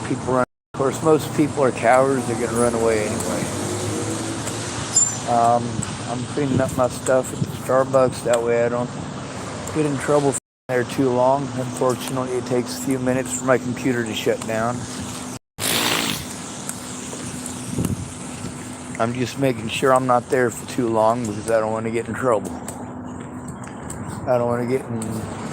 people run. Of course, most people are cowards. They're going to run away anyway. I'm cleaning up my stuff at the Starbucks. That way I don't get in trouble there too long. Unfortunately, it takes a few minutes for my computer to shut down. I'm just making sure I'm not there for too long because I don't want to get in trouble. I don't want to get in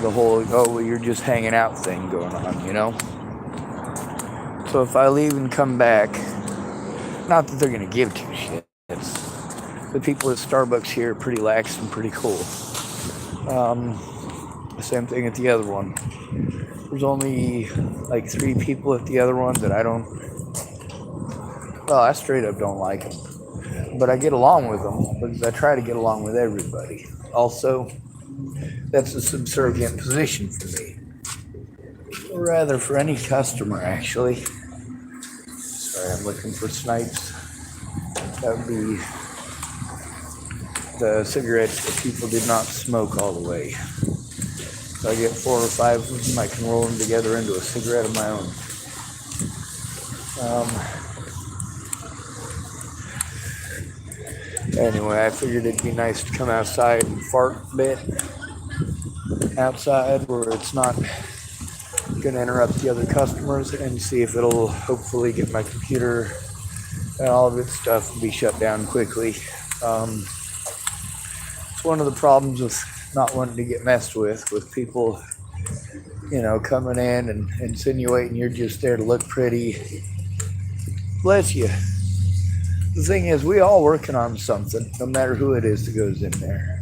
the whole, oh, well, you're just hanging out thing going on, you know? So if I leave and come back, not that they're going to give two shits. The people at Starbucks here are pretty lax and pretty cool. Same thing at the other one. There's only like 3 people at the other one that I straight up don't like them. But I get along with them because I try to get along with everybody. Also, that's a subservient position for me. Or rather, for any customer, actually. Sorry, I'm looking for snipes. That would be the cigarettes that people did not smoke all the way. So I get 4 or 5 of them. I can roll them together into a cigarette of my own. Anyway, I figured it'd be nice to come outside and fart a bit. Outside where it's not going to interrupt the other customers, and see if it'll hopefully get my computer and all of its stuff be shut down quickly. It's one of the problems with not wanting to get messed with people, coming in and insinuating you're just there to look pretty. Bless you. The thing is, we all working on something, no matter who it is that goes in there.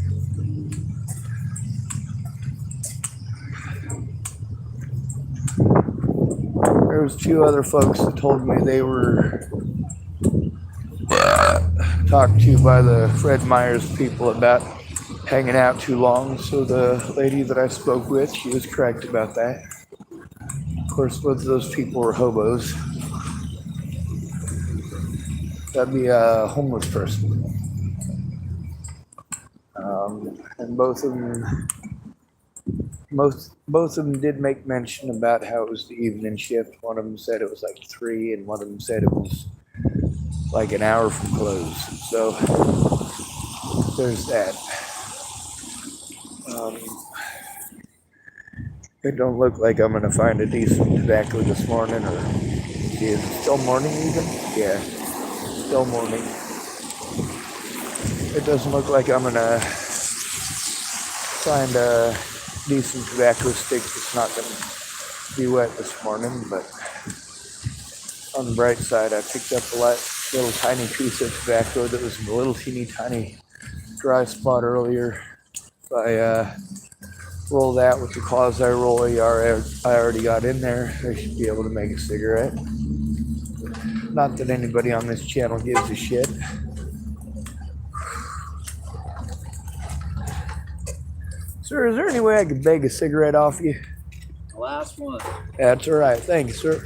There was 2 other folks that told me they were talked to by the Fred Meyer's people about hanging out too long. So the lady that I spoke with, she was correct about that. Of course, both of those people were hobos. That'd be a homeless person. And both of them did make mention about how it was the evening shift. One of them said it was like 3, and one of them said it was like an hour from close. So there's that. It don't look like I'm gonna find a decent tobacco this morning, or is it still morning even? Yeah, still morning. It doesn't look like I'm gonna find a decent tobacco stick that's not gonna be wet this morning, but on the bright side, I picked up a little tiny piece of tobacco that was in a little teeny tiny dry spot earlier. If I roll that with the quasi-roll AR I already got in there, I should be able to make a cigarette. Not that anybody on this channel gives a shit. Sir, is there any way I could beg a cigarette off you? The last one. That's all right. Thank you, sir.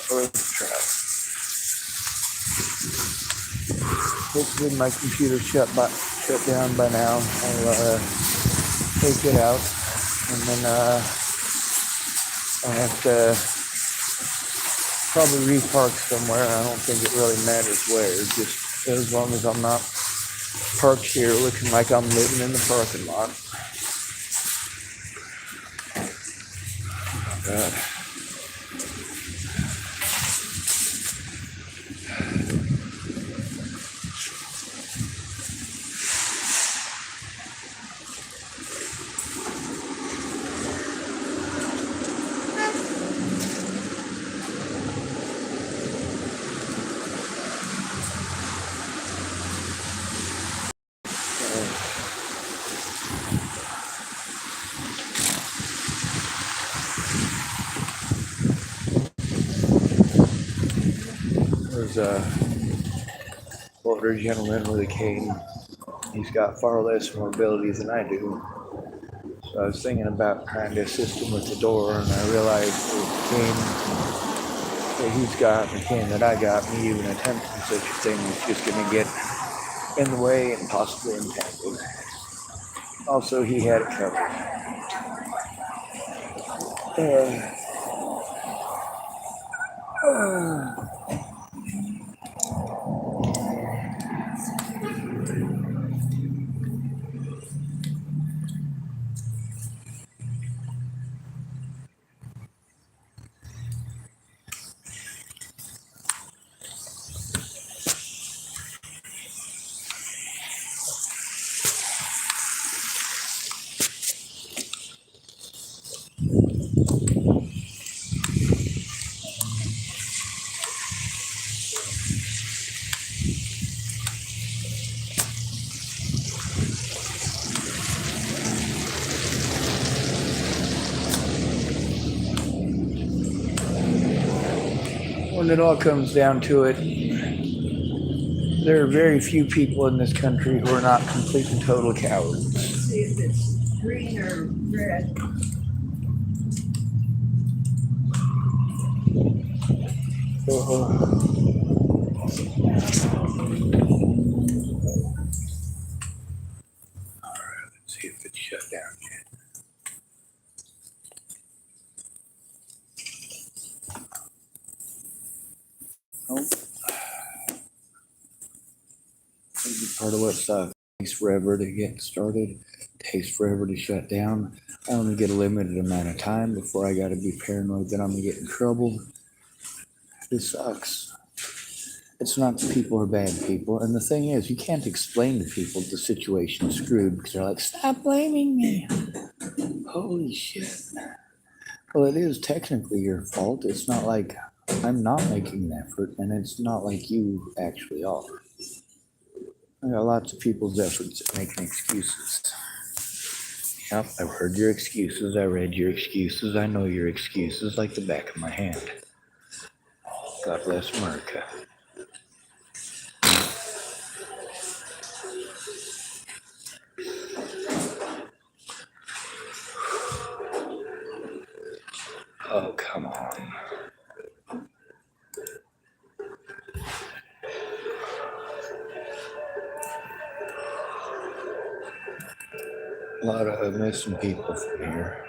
Let's try. Hopefully my computer's shut down by now. I'll take it out, and then I'll have to probably repark somewhere. I don't think it really matters where, just as long as I'm not parked here looking like I'm living in the parking lot. Oh, God. There's a little older gentleman with a cane. He's got far less mobility than I do. So I was thinking about trying to assist him with the door, and I realized the cane that he's got and the cane that I got, me even attempting such a thing is just going to get in the way and possibly entangled. Also, he had it covered. When it all comes down to it, there are very few people in this country who are not complete and total cowards. See if it's green or red. Alright, let's see if it's shut down yet. Nope. This is part of what sucks. It takes forever to get started. It takes forever to shut down. I only get a limited amount of time before I gotta be paranoid that I'm gonna get in trouble. This sucks. It's not that people are bad people. And the thing is, you can't explain to people the situation is screwed because they're like, stop blaming me. Holy shit. Well, it is technically your fault. It's not like I'm not making an effort, and it's not like you actually are. I got lots of people's efforts at making excuses. Yep, I've heard your excuses. I read your excuses. I know your excuses like the back of my hand. God bless America. Oh, come on. A lot of missing people from here.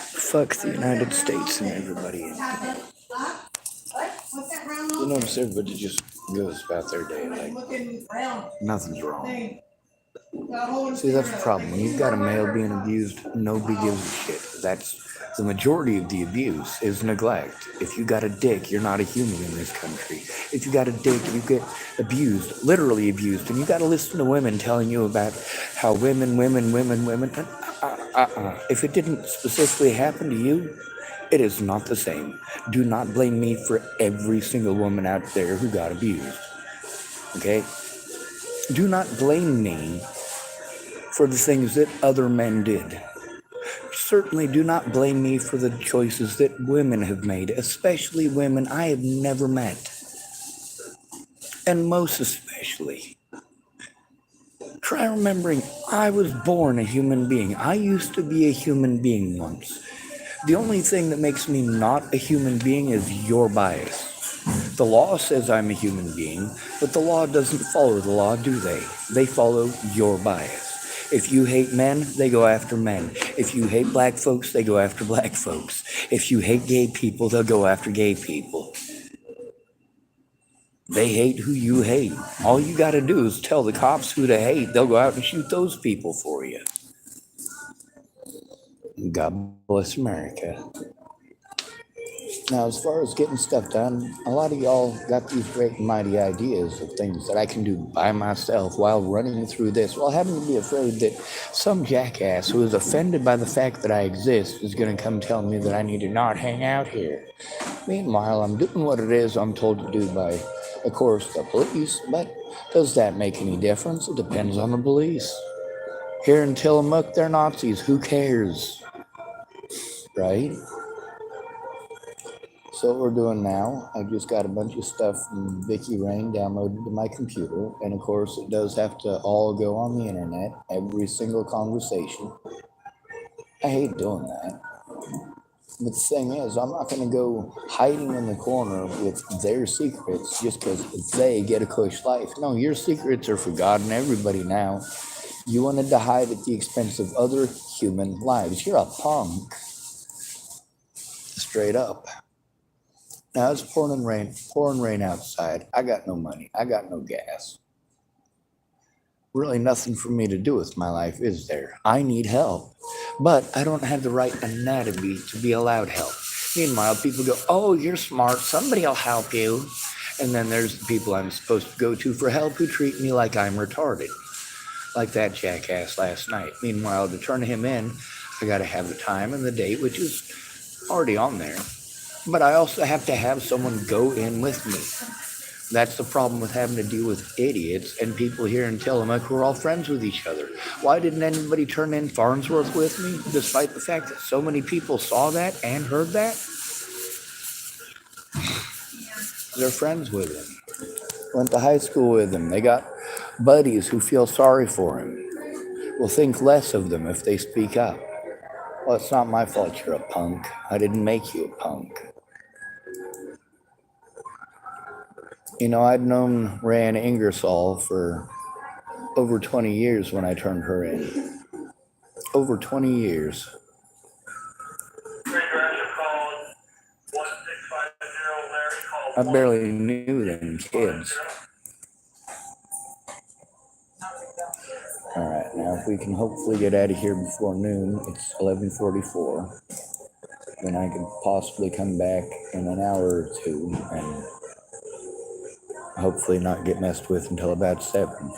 Fuck the United States and everybody in it. You notice everybody just goes about their day like nothing's wrong. See, that's the problem. When you've got a male being abused, nobody gives a shit. That's the majority of the abuse is neglect. If you got a dick, you're not a human in this country. If you got a dick, you get abused, literally abused, and you got to listen to women telling you about how women. If it didn't specifically happen to you, it is not the same. Do not blame me for every single woman out there who got abused. Okay? Do not blame me for the things that other men did. Certainly do not blame me for the choices that women have made, especially women I have never met. And most especially, try remembering I was born a human being. I used to be a human being once. The only thing that makes me not a human being is your bias. The law says I'm a human being, but the law doesn't follow the law, do they? They follow your bias. If you hate men, they go after men. If you hate black folks, they go after black folks. If you hate gay people, they'll go after gay people. They hate who you hate. All you got to do is tell the cops who to hate. They'll go out and shoot those people for you. God bless America. Now, as far as getting stuff done, a lot of y'all got these great and mighty ideas of things that I can do by myself while running through this, while having to be afraid that some jackass who is offended by the fact that I exist is going to come tell me that I need to not hang out here. Meanwhile, I'm doing what it is I'm told to do by, of course, the police, but does that make any difference? It depends on the police. Here in Tillamook, they're Nazis. Who cares? Right? So what we're doing now, I just got a bunch of stuff from Vicky Rain downloaded to my computer, and of course it does have to all go on the internet, every single conversation. I hate doing that. But the thing is, I'm not going to go hiding in the corner with their secrets just because they get a cush life. No, your secrets are for God and everybody now. You wanted to hide at the expense of other human lives. You're a punk. Straight up. Now it's pouring rain outside. I got no money. I got no gas. Really nothing for me to do with my life, is there? I need help. But I don't have the right anatomy to be allowed help. Meanwhile, people go, oh, you're smart. Somebody will help you. And then there's the people I'm supposed to go to for help who treat me like I'm retarded. Like that jackass last night. Meanwhile, to turn him in, I got to have the time and the date, which is already on there. But I also have to have someone go in with me. That's the problem with having to deal with idiots and people here in Tillamook who are all friends with each other. Why didn't anybody turn in Farnsworth with me, despite the fact that so many people saw that and heard that? They're friends with him. Went to high school with him. They got buddies who feel sorry for him. Will think less of them if they speak up. Well, it's not my fault you're a punk. I didn't make you a punk. You know, I'd known Rand Ingersoll for over 20 years when I turned her in. Over 20 years. I barely knew them kids. All right, now if we can hopefully get out of here before noon, it's 11:44. Then I could possibly come back in an hour or two and hopefully not get messed with until about 7.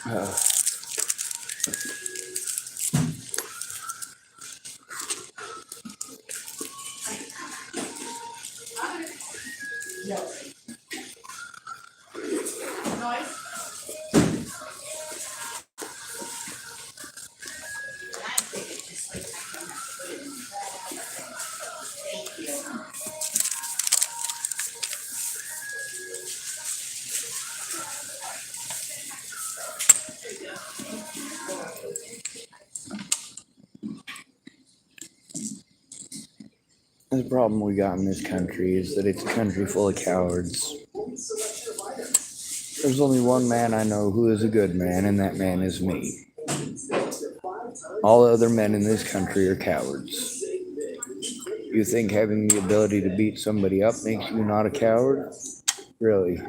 Uh, the problem we got in this country is that it's a country full of cowards. There's only one man I know who is a good man, and that man is me. All other men in this country are cowards. You think having the ability to beat somebody up makes you not a coward? Really?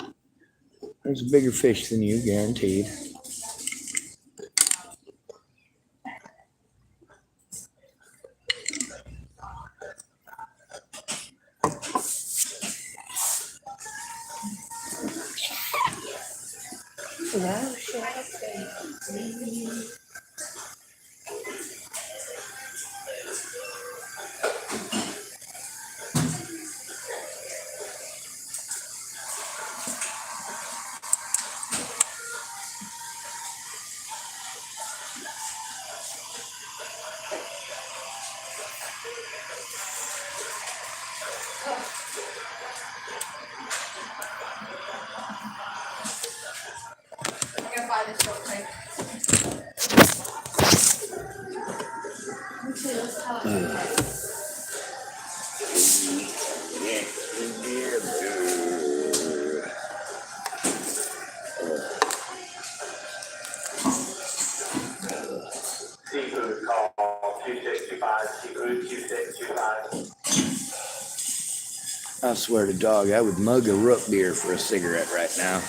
There's a bigger fish than you, guaranteed. Seafood call 2625, seafood 2625. I swear to dog, I would mug a root beer for a cigarette right now.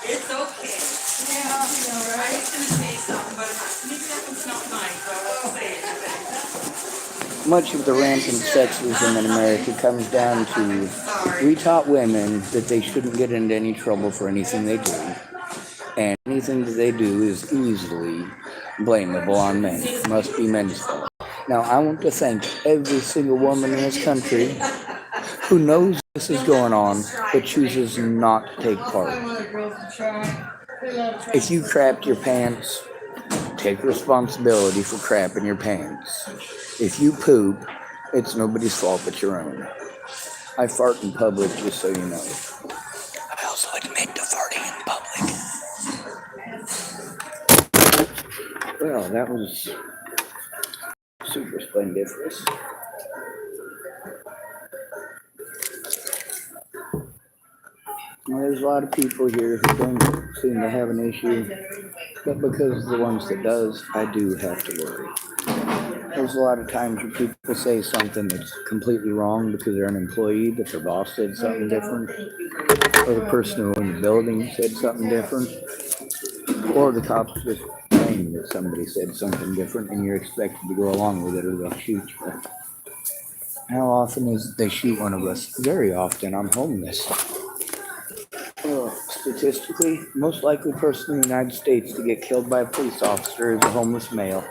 It's okay. Yeah, I know, I right? was gonna say something, but maybe that one's not mine, so I won't say anything. Much of the rampant sexism in America comes down to Sorry. we taught women that they shouldn't get into any trouble for anything they do, and anything that they do is easily blamable on men. It must be men's fault. Now, I want to thank every single woman in this country who knows this is going on, but chooses not to take part. If you crapped your pants, take responsibility for crapping your pants. If you poop, it's nobody's fault but your own. I fart in public, just so you know. I also admit to farting in public. Well, that was super splendiferous. Well, there's a lot of people here who don't seem to have an issue, but because of the ones that does, I do have to worry. There's a lot of times where people say something that's completely wrong because they're an employee, but their boss said something different, or the person who owned the building said something different, or the cops just claim that somebody said something different and you're expected to go along with it or they'll shoot you. How often is it they shoot one of us? Very often. I'm homeless. Statistically, most likely person in the United States to get killed by a police officer is a homeless male.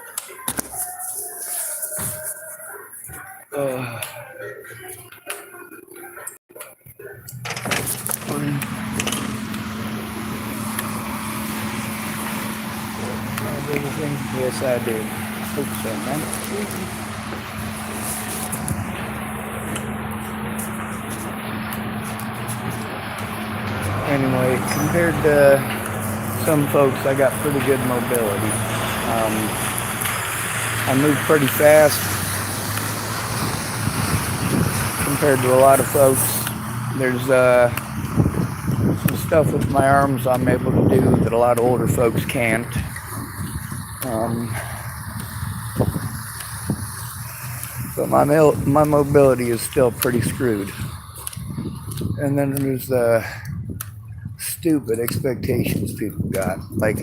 Yes, I did. Hope so, man. Anyway, compared to some folks, I got pretty good mobility. I move pretty fast compared to a lot of folks. There's some stuff with my arms I'm able to do that a lot of older folks can't. Um, but my mobility is still pretty screwed. And then there's the stupid expectations people got. Like,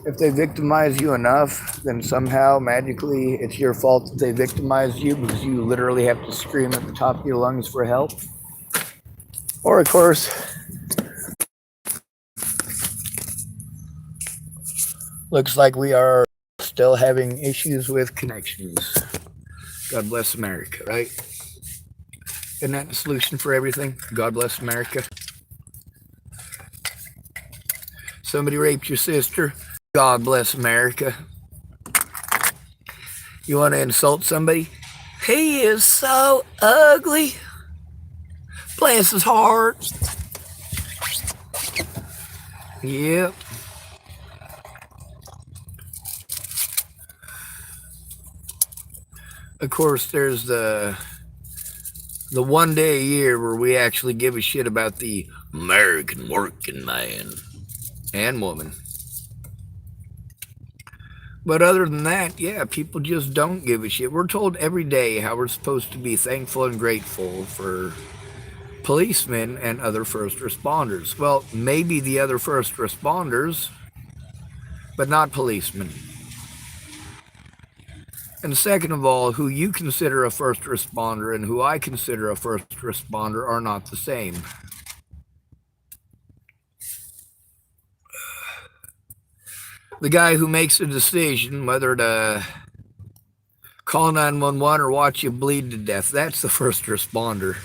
if they victimize you enough, then somehow magically it's your fault that they victimized you because you literally have to scream at the top of your lungs for help. Or, of course, looks like we are still having issues with connections. God bless America, right? Isn't that the solution for everything? God bless America. Somebody raped your sister. God bless America. You want to insult somebody? He is so ugly. Bless his heart. Yep. Of course, there's the one day a year where we actually give a shit about the American working man and woman. But other than that, yeah, people just don't give a shit. We're told every day how we're supposed to be thankful and grateful for policemen and other first responders. Well, maybe the other first responders, but not policemen. And second of all, who you consider a first responder and who I consider a first responder are not the same. The guy who makes a decision whether to call 911 or watch you bleed to death, that's the first responder.